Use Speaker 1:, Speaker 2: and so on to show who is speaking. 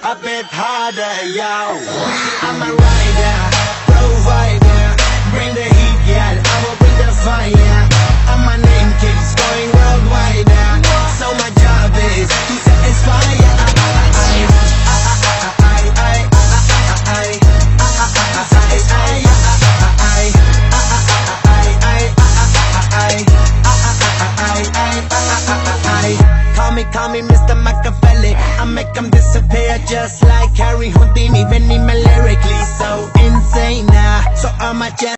Speaker 1: a bit harder, yo. I'm a rider, provider, bring the heat, girl, I will bring the fire. And my name keeps going worldwide, so my job is to satisfy. Call me Mr. Machiavelli. I make them disappear just like Harry Houdini. Benny lyrically so insane now. So I'm a